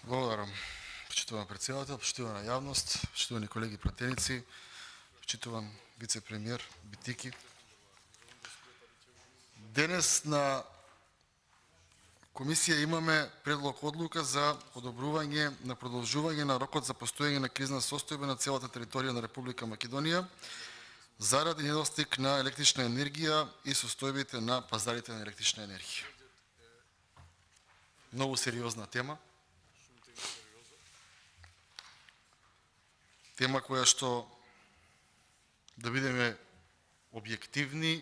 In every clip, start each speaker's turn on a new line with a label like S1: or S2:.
S1: Благодарам. Почитуван председател, почитувана јавност, почитувани колеги пратеници, почитуван вице-премиер Битики. Денес на комисија имаме предлог одлука за одобрување на продолжување на рокот за постоење на кризна состојба на целата територија на Република Македонија заради недостиг на електрична енергија и состојбите на пазарите на електрична енергија. Многу сериозна тема. Тема која што, да бидеме објективни,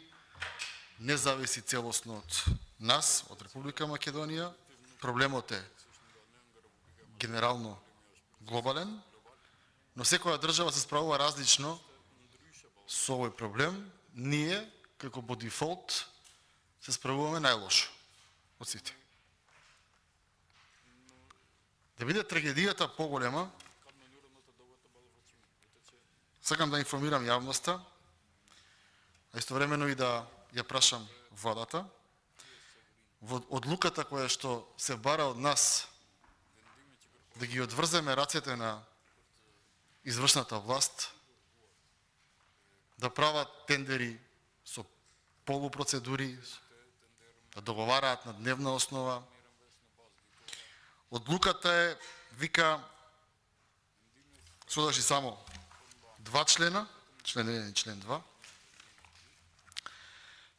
S1: не зависи целосно од нас, од Република Македонија. Проблемот е генерално глобален, но секоја држава се справува различно со овој проблем. Ние, како по дефолт, се справуваме најлошо од сите. Да биде трагедијата поголема, сакам да информирам јавноста, а истовремено и да ја прашам владата, во одлуката која што се бара од нас да ги одврземе рацете на извршната власт, да прават тендери со полупроцедури, да договараат на дневна основа. Одлуката е, вика, содржи само 2 члена, член 1 и член 2.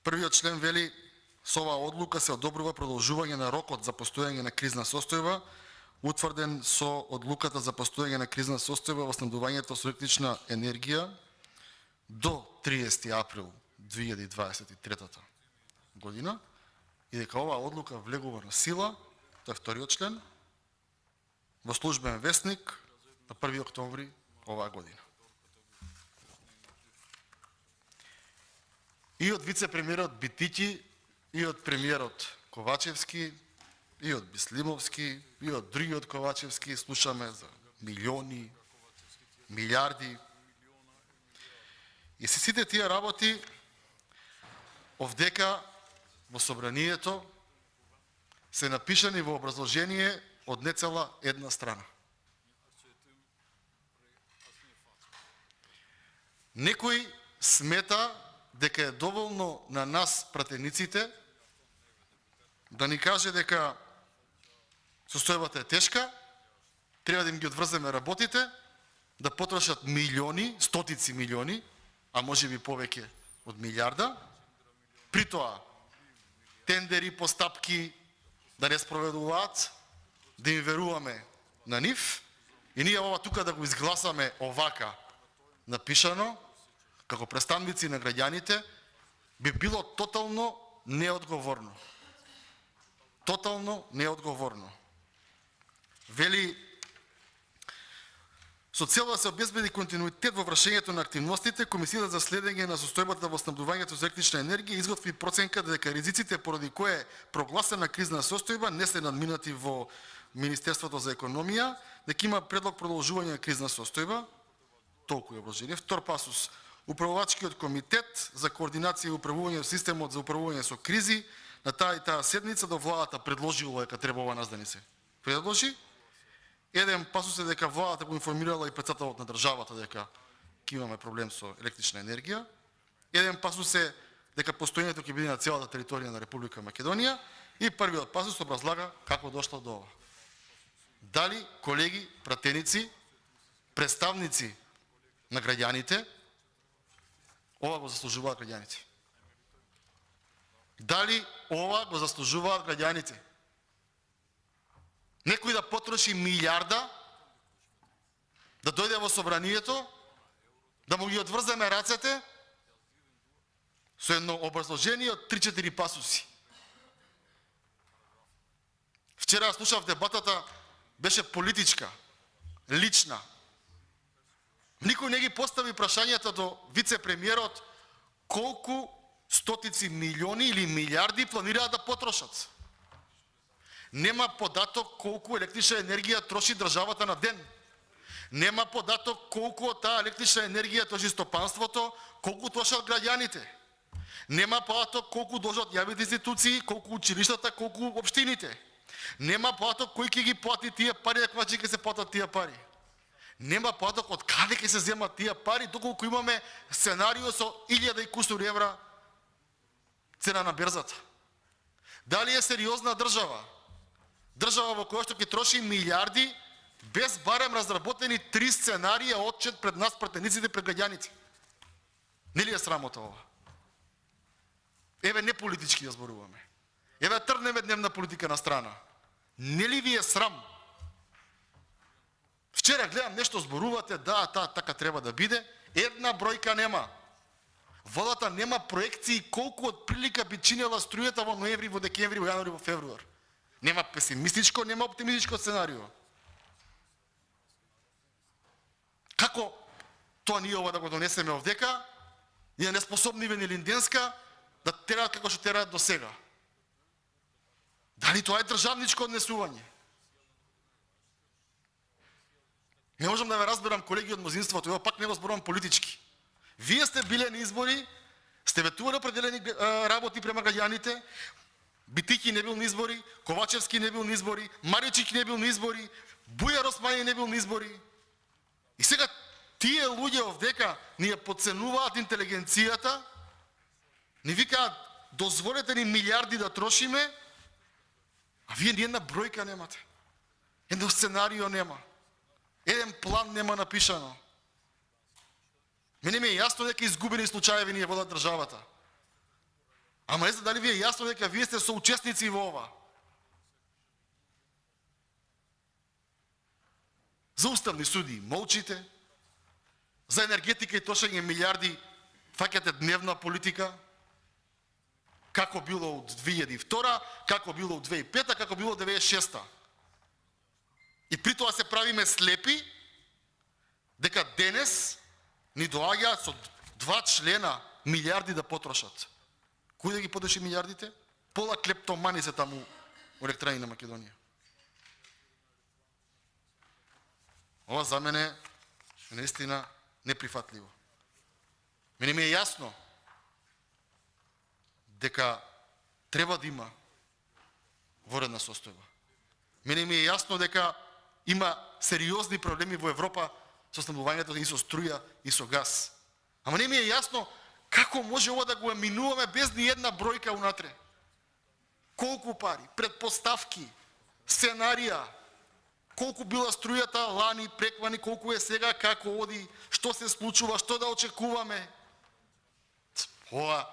S1: Првиот член вели: со оваа одлука се одобрува продолжување на рокот за постоење на кризна состојба, утврден со одлуката за постоење на кризна состојба во снабдувањето со електрична енергија до 30 април 2023 година, и дека оваа одлука влегува на сила, тоа е вториот член, во Службен весник на 1 октомври оваа година. И од вице-премиерот Битики, и од премиерот Ковачевски, и од Бислимовски, и од другиот Ковачевски слушаме за милиони, милиарди. И сите тие работи овдека во собранието се напишани во образложение од нецела една страна. Некој смета дека е доволно на нас, пратениците, да ни каже дека состојбата е тешка, треба да им ги одврземе работите, да потрошат милиони, стотици милиони, а може би повеќе од милиарда, при тоа тендери, постапки да не спроведуваат, да им веруваме на нив, и ние ова тука да го изгласаме овака напишано, како представници на граѓаните, би било тотално неодговорно. Тотално неодговорно. Вели: со цел да се обезбеди континуитет во вршењето на активностите, Комисијата за следење на состојбата во снабдувањето со електрична енергија изготви проценка дека ризиците поради кои е прогласена кризна состојба не се надминати во Министерството за економија, дека има предлог продолжување на кризна состојба. Толку е обложение. Втор пасус: Управувачкиот комитет за координација и управување во системот за управување со кризи на таа и таа седница до владата предложила дека требува нас да ни се предложи. Еден пасус е дека владата го информирала и претседателот на државата дека ќе имаме проблем со електрична енергија. Еден пасус е дека постоењето ќе биде на целата територија на Република Македонија, и првиот пасус образлага како дошло до ова. Дали, колеги, пратеници, представници на граѓаните, ова го заслужуваат граѓаните? Дали ова го заслужуваат граѓаните? Некој да потроши милиарда, да дојде во собранието, да му ги одврземе рацете со едно образложение од 3-4 пасуси. Вчера слушав дебатата, беше политичка, лична. Никој не ги постави прашањата до вице-премиерот колку стотици милиони или милиарди планираат да потрошат. Нема податок колку електрична енергија троши државата на ден. Нема податок колку од таа електрична енергија троши стопанството, колку трошат граѓаните. Нема податок колку должат јавните институции, колку училиштата, колку општините. Нема поток кој ќе ги плати тие пари, ако ќе се платат тие пари. Нема поток од каде ќе се земат тие пари, доколку имаме сценарио со 1000 и кусур евра цена на берзата. Дали е сериозна држава? Држава во која што ќе троши милиарди без барем разработени 3 сценарија отчет пред нас, пратениците, пред граѓаните. Нели е срамота ова? Еве не политички ја зборуваме. Еве тргнеме дневна политика на страна. Нели ви е срам? Вчера гледам нешто зборувате, да, така треба да биде, една бројка нема. Владата нема проекции колку од прилика би чинела струјата во ноември, во декември, во јануари, во февруар. Нема песимистичко, нема оптимистичко сценарио. Како тоа ние ова да го донесеме овдека, ние неспособни ве Линденска да тераат како што тераат до сега? Дали тоа е државничко однесување? Не можам да ве разберам, колеги од мнозинството, ево пак не го зборувам политички. Вие сте биле на избори, сте ветували определени работи према граѓаните, Битики не бил на избори, Ковачевски не бил на избори, Маричик не бил на избори, Бујар Осмање не бил на избори. И сега тие луѓе овдека ни ја подценуваат интелигенцијата, ни викаат дозволете ни милиарди да трошиме, а вие ни една бројка немате. Едно сценарио нема. Еден план нема напишано. Мене ми е јасно дека изгубени случаеви ни ја водат државата. Ама не знам дали ви е јасно дека вие сте соучесници во ова. За уставни суди молчите, за енергетика и трошење милиарди фаќате дневна политика, како било од 2002, како било од 2005, како било од 2006. И при тоа се правиме слепи, дека денес ни доаѓаат со 2 члена милиарди да потрошат. Кој да ги потроши милиардите? Пола клептомани се таму во Електроени на Македонија. Ова за мене е наистина неприфатливо. Мене ми е јасно дека треба да има воредна состојба. Мене ми е јасно дека има сериозни проблеми во Европа со снабдувањето и со струја и со газ. Ама не ми е јасно како може ова да го минуваме без ни една бројка унатре. Колку пари, предпоставки, сценарија, колку била струјата лани, преквани, колку е сега, како оди, што се случува, што да очекуваме. Ова,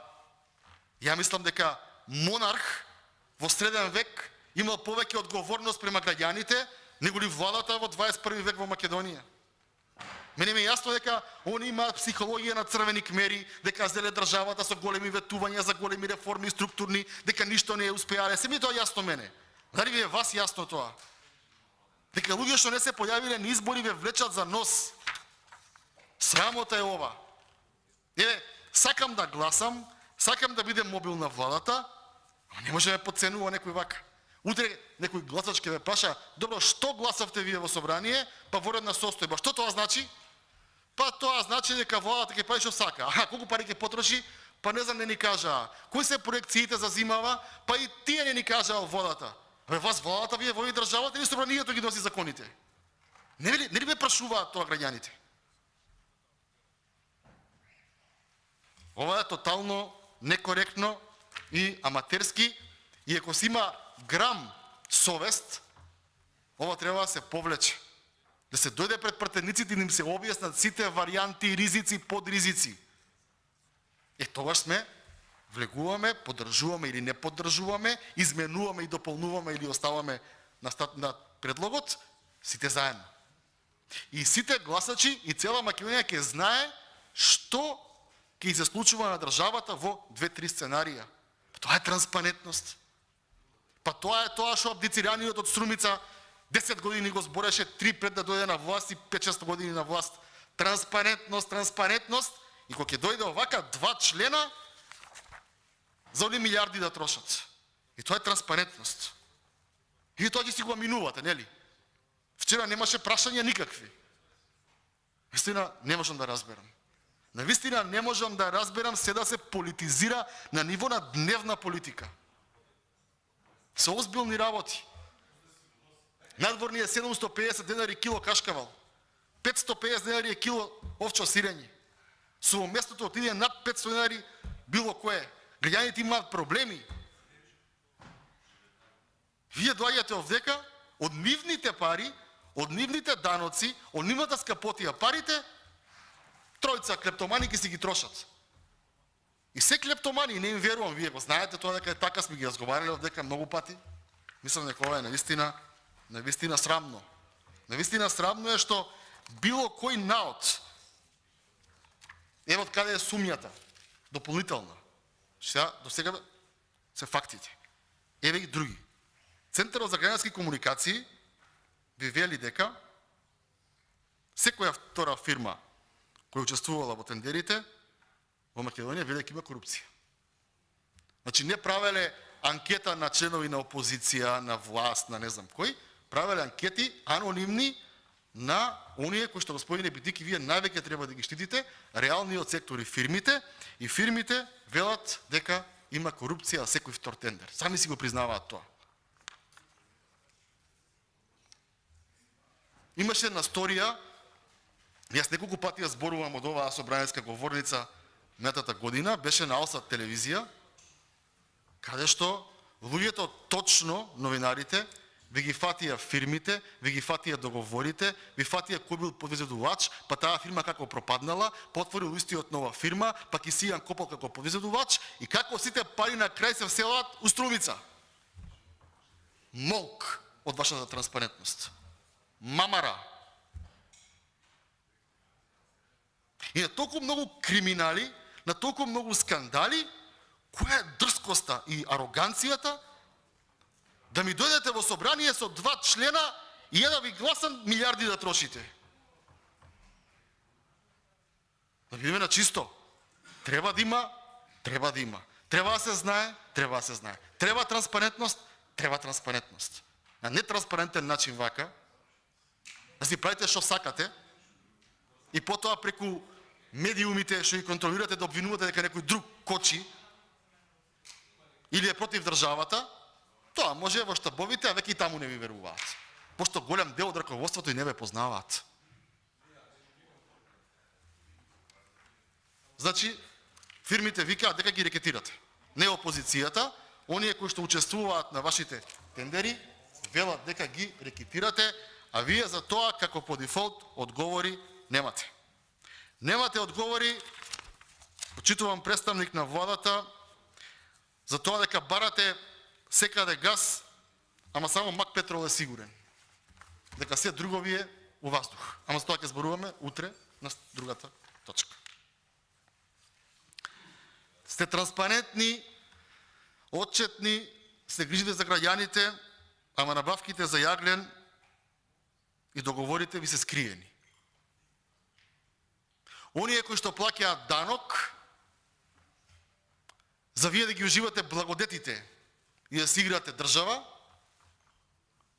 S1: ја мислам дека монарх во среден век имал повеќе одговорност према граѓаните, него ли владата во 21 век во Македонија. Мене ми е јасно дека они имаат психологија на црвени кмери, дека зеле државата со големи ветувања за големи реформи структурни, дека ништо не е успеале. Се ми тоа јасно мене. Дали ви е вас јасно тоа? Дека луѓе што не се појавиле на избори ве влечат за нос. Срамота е ова. Еве, сакам да гласам, сакам да бидем мобил на владата, а не може да ме подценува некој вака. Утре некој гласач ќе ве праша, добро, што гласавте вие во собрание, па воредна состојба. Што тоа значи? Па тоа значи дека владата ќе прави што сака. Аха, колку пари ќе потроши? Па не знам, не ни кажаа. Кои се проекциите за зимава? Па и тие не ни кажаа владата. Абе, вас владата вие води државата или собранието ги носи законите? Не ли ме прашуваат тоа граѓаните? Ова е тотално некоректно и аматерски, и ако си има грам совест, ова треба да се повлече. Да се дојде пред пратениците и да им се објаснат сите варијанти, ризици, подризици. Тогаш сме, влегуваме, поддржуваме или не поддржуваме, изменуваме и дополнуваме или оставаме на предлогот, сите заедно. И сите гласачи и цела Македонија ќе знае што ќе се случува на државата во 2-3 сценарија. Тоа е транспарентност. Па тоа е тоа што абдицираниот од Струмица 10 години го збореше, 3 пред да дојде на власт и 5-6 години на власт. Транспарентност, транспарентност, и кога ќе дојде овака 2 члена за они милиарди да трошат. И тоа е транспарентност. И тоа ќе си го минувате, нели? Вчера немаше прашања никакви. Вистина не можам да разберам. Навистина не можам да разберам се да се политизира на ниво на дневна политика. Со озбилни работи. Надворни е 750 денари кило кашкавал. 550 денари е кило овчо сирење. Сувоместното отиде над 500 денари било кое. Граѓаните имаат проблеми. Вие доаѓате овдека, од нивните пари, од нивните даноци, од нивната скапотија парите, тројца клептомани ги си ги трошат. И се клептомани, не им верувам, вие го знаете тоа дека така сме ги разговарали овдека многу пати. Мислам дека ова е навистина срамно. Навистина срамно е што било кој наод, ево од каде е сумњата, дополнителна. До сега се фактите. Еве и други. Центарот за граѓански комуникации ви вели дека секоја втора фирма која учествувала во тендерите во Македонија вели дека има корупција. Значи не правеле анкета на членови на опозиција, на власт, на не знам кој, правеле анкети анонимни на оние кои што, господине Бидики, вие највеќе треба да ги штитите, реалниот сектор и фирмите велат дека има корупција за секој втор тендер. Сами си го признаваат тоа. Имаше една сторија, јас неколку пати ја зборувам од оваа собраниска говорница минатата година, беше на Алсат телевизија, каде што луѓето точно, новинарите, ви ги фатија фирмите, ви ги фатија договорите, ви фатија кој бил подвезедувач, па таа фирма како пропаднала, потворил истиот нова фирма, па Кисијан копал како подвезедувач и како сите пари на крај се вселат у Струмица. Молк од вашата транспарентност. Мамара. И на толку многу криминали, на толку многу скандали, која е дрскоста и ароганцијата да ми дојдете во собрание со 2 члена и да ви гласам милиарди да трошите. Да бидеме на чисто. Треба да има. Треба да се знае. Треба транспарентност. На нетранспарентен начин вака, да си правите што сакате и потоа преку медиумите што ги контролирате да обвинувате дека некој друг кочи или е против државата, тоа може во штабовите, а веќе и таму не ви веруваат. Пошто голем дел од раководството и не ве познаваат. Значи, фирмите викаат дека ги рекетирате. Не опозицијата, оние кои што учествуваат на вашите тендери, велат дека ги рекетирате, а вие за тоа како по дефолт одговори немате. Немате одговори, почитувам представник на владата, за тоа дека барате секаде газ, ама само Мак Петрол е сигурен. Дека се друго ви е у ваздух. Ама за тоа ќе зборуваме утре на другата точка. Сте транспарентни, отчетни, се грижите за граѓаните, ама набавките за јаглен и договорите ви се скриени. Оние кои што плаќаат данок, за вие да ги уживате благодетите и да си играте држава,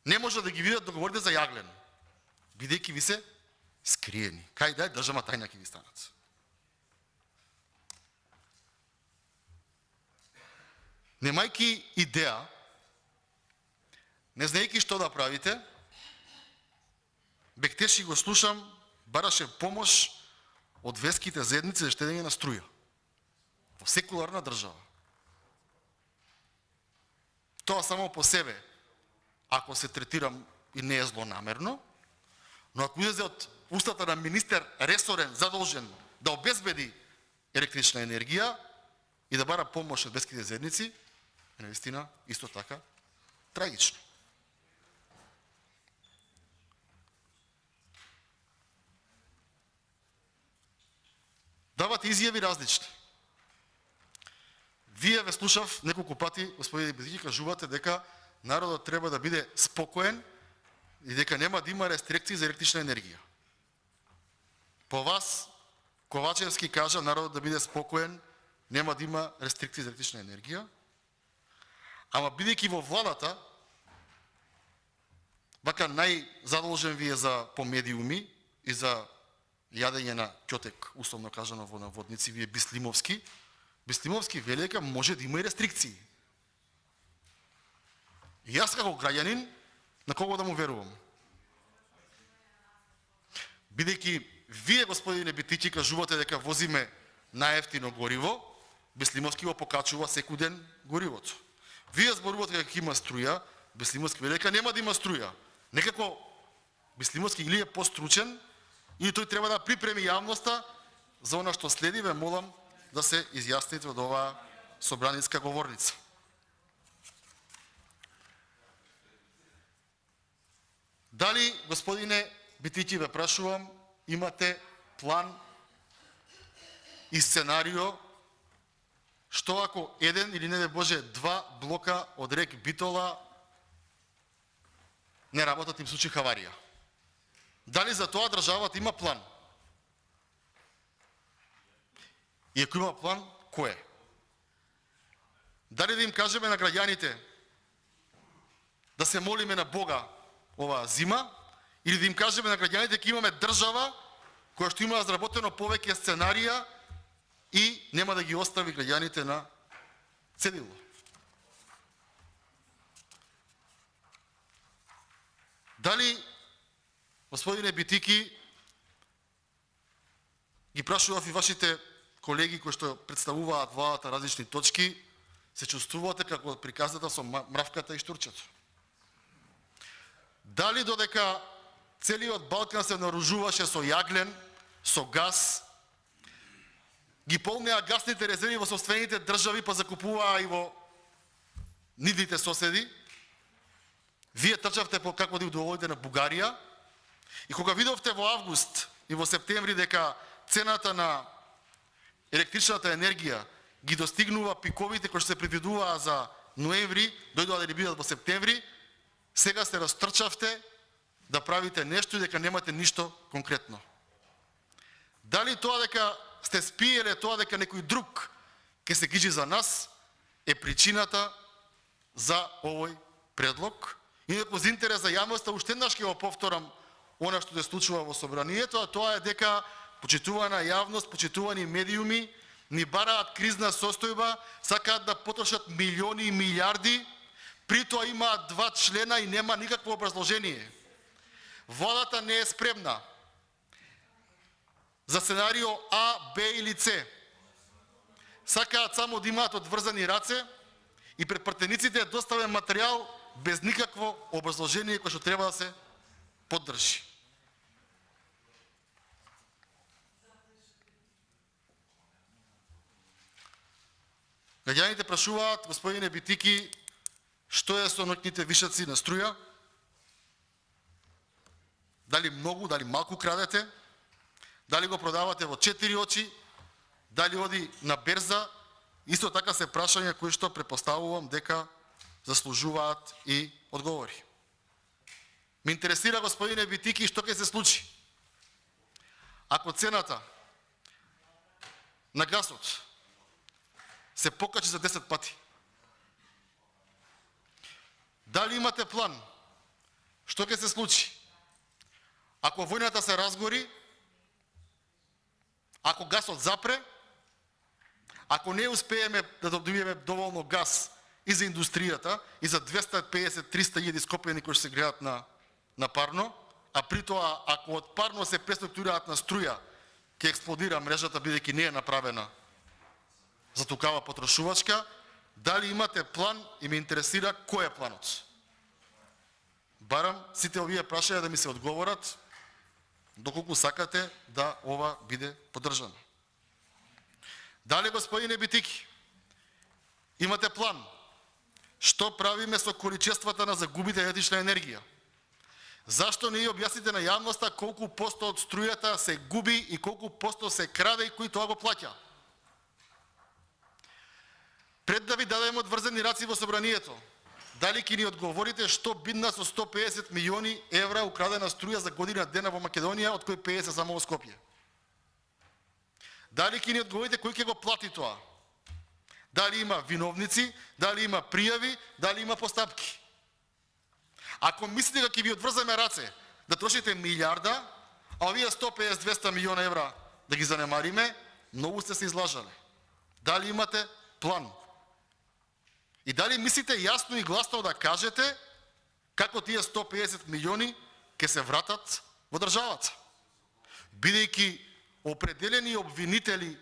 S1: не може да ги видат договорите за јаглен, бидејќи ви се скриени. Кај да е државна тајна ќе ви станат. Немајки идеја, не знаејќи што да правите, Бектеши го слушам, бараше помош од верските заедници за штедење на струја. Во секуларна држава. Тоа само по себе, ако се третирам и не е злонамерно, но ако излезе од устата на министер ресорен, задолжен да обезбеди електрична енергија и да бара помош од верските заедници, е навистина исто така трагично. Давате изјави различни. Вие ве слушав неколку пати, господине Бидики, кажувате дека народот треба да биде спокоен и дека нема да има рестрикции за електрична енергија. По вас, Ковачевски кажа народот да биде спокоен, нема да има рестрикции за електрична енергија, ама бидејќи во владата, вака најзадолжен ви е за по медиуми и за јадење на ќотек, условно кажано во наводници, вие Бислимовски. Бислимовски вели дека може да има и рестрикции. И јас како граѓанин На кого да му верувам? Бидејќи вие, господине Битики, кажувате дека возиме наевтино гориво, Беслимовски го покачува секој ден горивото. Вие зборувате дека има струја, Беслимовски вели дека нема да има струја. Некако Беслимовски или е постручен, или тој треба да припреми јавноста за она што следи. Ве молам да се изјасните од оваа собраниска говорница. Дали, господине Битики, ве прашувам, имате план и сценарио што ако еден или не Боже два блока од рек Битола не работат, им случи хаварија? Дали за тоа државата има план? И ако има план, кој е? Дали да им кажеме на граѓаните да се молиме на Бога оваа зима, или да им кажеме на граѓаните дека имаме држава која што има разработено повеќе сценарија и нема да ги остави граѓаните на цедило? Дали, господине Битики, ги прашував и вашите колеги кои што представуваат владата различни точки, се чувствувате како приказната со мравката и штурчето? Дали додека целиот Балкан се наружуваше со јаглен, со газ, ги полнеа гасните резерви во сопствените држави, па закупуваа и во нивните соседи, вие трчавте по како да удоволите на Бугарија, и кога видовте во август и во септември дека цената на електричната енергија ги достигнува пиковите кои што се предвидуваа за ноември, дојдоа да бидат во септември, сега се растрчавте да правите нешто и дека немате ништо конкретно. Дали тоа дека сте спиеле, тоа дека некој друг ќе се грижи за нас, е причината за овој предлог? Инаку за интерес за јавноста, уште еднаш ќе го повторам она што се случува во собранието, а тоа е дека почитувана јавност, почитувани медиуми ни бараат кризна состојба, сакаат да потрошат милиони и милиарди, при тоа имаат два члена и нема никакво образложение. Владата не е спремна за сценарио А, Б или С. Сакаат само да имаат одврзани раце и пред пратениците е доставен материјал без никакво образложение кој што треба да се поддржи. Граѓаните прашуваат, господине Битики, што е со ноќните вишаци на струја? Дали многу, дали малку крадете? Дали го продавате во 4 очи? Дали оди на берза? Исто така се прашања кои што препоставувам дека заслужуваат и одговори. Ме интересира, господине Битики, што ќе се случи ако цената на гасот се покачи за 10 пати? Дали имате план што ќе се случи ако војната се разгори, ако гасот запре, ако не успееме да добиеме доволно газ и за индустријата, и за 250-300 илјади скопјани кои се греат на парно, а при тоа, ако од парно се преструктурираат на струја, ќе експлодира мрежата, бидејќи не е направена за тукава потрошувачка? Дали имате план и ме интересира кој е планот? Барам сите овие прашања да ми се одговорат, доколку сакате да ова биде поддржано. Дали, господине Битики, имате план што правиме со количествата на загубите електрична енергија? Зашто не ја објасните на јавноста колку посто од струјата се губи и колку посто се краде и кој тоа го плаќа? Пред да ви дадеме одврзани раци во собранието, дали ќе ни одговорите што бидна со 150 милиони евра украдена струја за година дена во Македонија, од кои 50 само во Скопје? Дали ќе ни одговорите кој ќе го плати тоа? Дали има виновници, дали има пријави, дали има постапки? Ако мислите дека ќе ви одврзаме раце да трошите милиарда, а овие 150-200 милиона евра да ги занемариме, многу сте се излажале. Дали имате план? И дали мислите јасно и гласно да кажете како тие 150 милиони ќе се вратат во државата. Бидејќи определени обвинители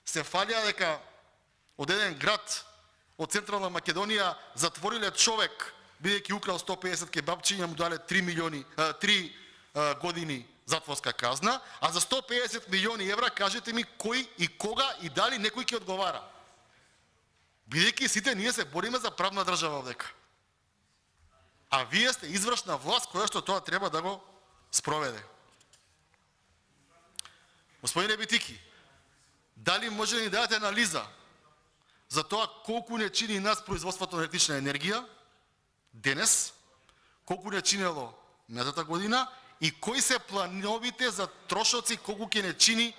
S1: се фалија дека од еден град од Централна Македонија затвориле човек бидејќи украл 150 кебапчиња, му дале 3 години затворска казна, а за 150 милиони евра кажете ми кој и кога и дали некој ќе одговара. Бидејќи сите ние се бориме за правна држава овдека. А вие сте извршна власт која што тоа треба да го спроведе. Господине Битики, дали може да ни дадете анализа за тоа колку не чини нас производството на електрична енергија денес, колку не чинело минатата година и кои се плановите за трошоци колку ќе не чини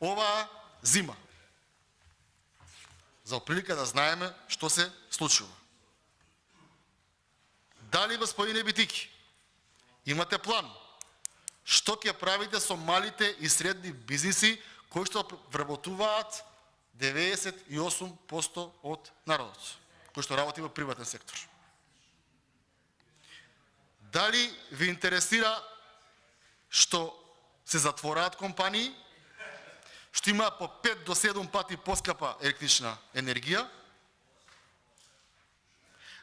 S1: оваа зима. За прилика да знаеме што се случува. Дали, господине Битики, имате план? Што ќе правите со малите и средни бизниси кои што вработуваат 98% од народот, кои што работи во приватен сектор? Дали ви интересира што се затвораат компании, што има по 5 до 7 пати поскапа електрична енергија?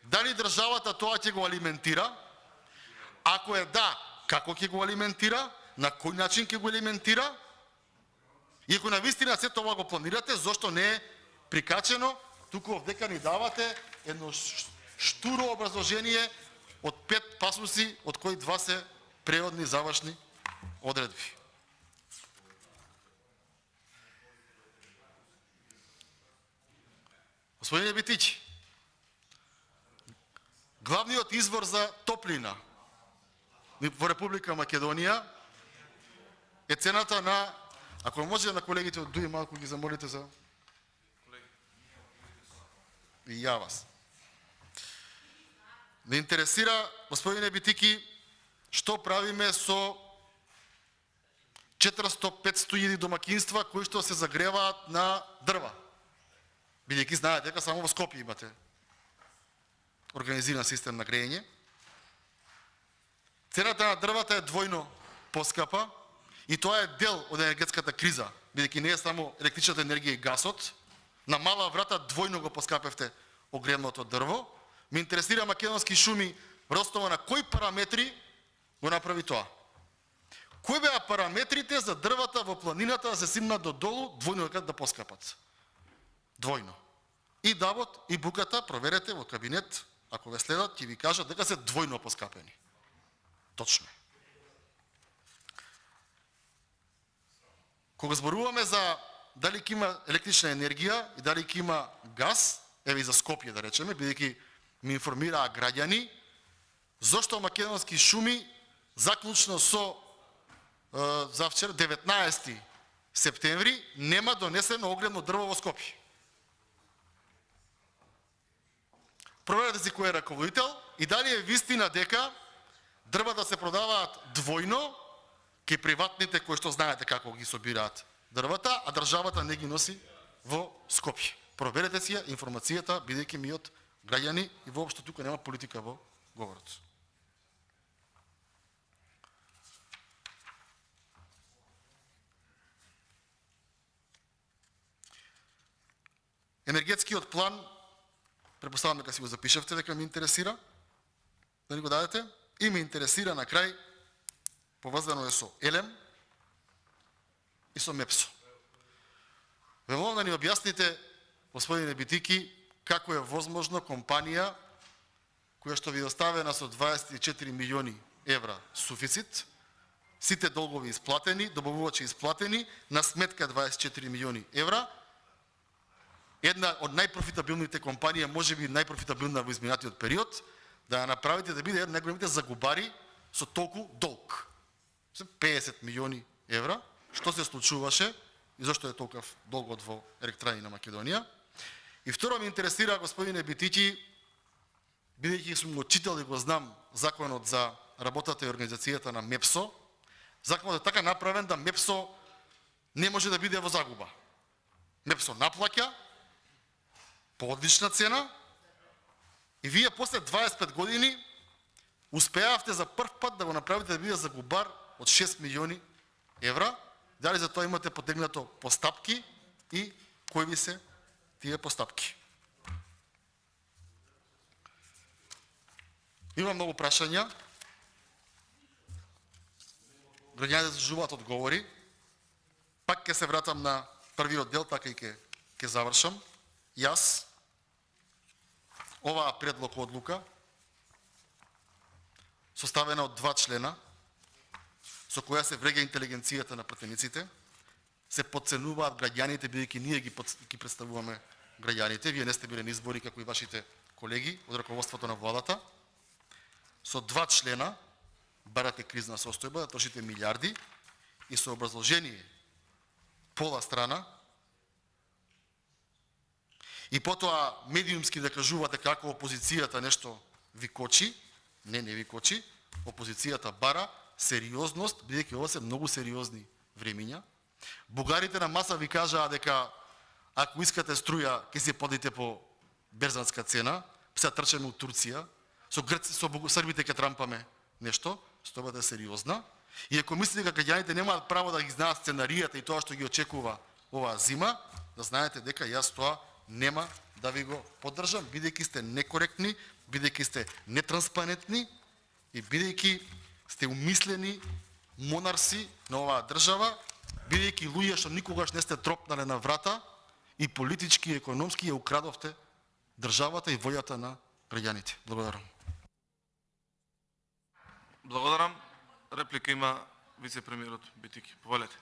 S1: Дали државата тоа ќе го алиментира? Ако е да, како ќе го алиментира? На кој начин ќе го алиментира? И ако навистина се тоа го планирате, зошто не е прикачено? Туку овдека ни давате едно штуро образложение од 5 пасуси, од кои 2 се преодни завршни одредби. Господине Битичи, главниот извор за топлина во Република Македонија е цената на, ако може на колегите од ДУИ малку ги замолите за и ја вас. Не интересира, господине Битики, што правиме со 400-500 домакинства кои што се загреваат на дрва. Бидејќи знаете дека само во Скопје имате организиран систем на грејење. Цената на дрвата е двојно поскапа и тоа е дел од енергетската криза, бидејќи не е само електричната енергија и гасот. На мала врата двојно го поскапевте огревното дрво. Ме интересира Македонски шуми врз основа на кои параметри го направи тоа. Кои беа параметрите за дрвата во планината да се симнат до долу, двојно да поскапат? Двојно. И давот, и буката, проверете во кабинет, ако ве следат, ќе ви кажат дека се двојно поскапени. Точно. Кога зборуваме за дали ќе има електрична енергија и дали ќе има газ, еве и за Скопје да речеме, бидејќи ми информираа граѓани, зошто Македонски шуми заклучно со за вчера 19 септември нема донесено огревно дрво во Скопје. Проверете си кој е раководител и дали е вистина дека дрвата се продаваат двојно кај приватните кои што знаете како ги собираат дрвата, а државата не ги носи во Скопје. Проверете си ја информацијата, бидејќи ми од граѓани и воопшто тука нема политика во говорот. Енергетскиот план, претпоставам дека си го запишавте, дека ме интересира, да ни го дадете, и ме интересира на крај, поврзано е со ЕЛЕМ и со МЕПСО. Ве молам да ни објасните, господине Битики, како е возможно компанија која што ви оставена со 24 милиони евра суфицит, сите долгови исплатени, добавувачи исплатени, на сметка 24 милиони евра, една од најпрофитабилните компанија, можеби најпрофитабилна во изминатиот период, да ја направите да биде една од најголемите загубари со толку долг. 50 милиони евра, што се случуваше и зашто е толков долгот во електрани на Македонија. И второ ме интересира, господине Битичи, бидејќи сум го читал и го знам законот за работата и организацијата на МЕПСО, законот е така направен да МЕПСО не може да биде во загуба. МЕПСО наплаќа по одлична цена и вие после 25 години успеавте за прв пат да го направите да биде загубар од 6 милиони евра. Дали за тоа имате потегнато постапки и кои ви се тие постапки? Има многу прашања. Граѓаните заслужуваат одговори. Пак ќе се вратам на првиот дел, така и ќе завршам. Јас оваа предлог одлука составена од 2 члена, со која се врега интелигенцијата на пратениците, се подценуваат граѓаните, бидејќи ние ги представуваме граѓаните. Вие не сте биле на избори како и вашите колеги од раководството на владата. Со 2 члена барате кризна состојба, да трошите милиарди и со образложение пола страна и потоа медиумски да кажувате како опозицијата нешто ви кочи. Не ви кочи. Опозицијата бара сериозност, бидејќи ова се многу сериозни времиња. Бугарите на маса ви кажаа дека ако искате струја, ќе се подите по берзанска цена, се трчаме од Турција, со србите ќе трампаме нешто, стојбата е сериозна. И ако мислите дека граѓаните немаат право да ги знаат сценаријата и тоа што ги очекува оваа зима, да знаете дека јас тоа нема да ви го поддржам, бидејќи сте некоректни, бидејќи сте нетранспарентни и бидејќи сте умислени монарси на оваа држава, бидејќи луѓе што никогаш не сте тропнале на врата и политички и економски ја украдовте државата и волјата на граѓаните. Благодарам.
S2: Благодарам. Реплика има вице-премиерот Битики. Повелете.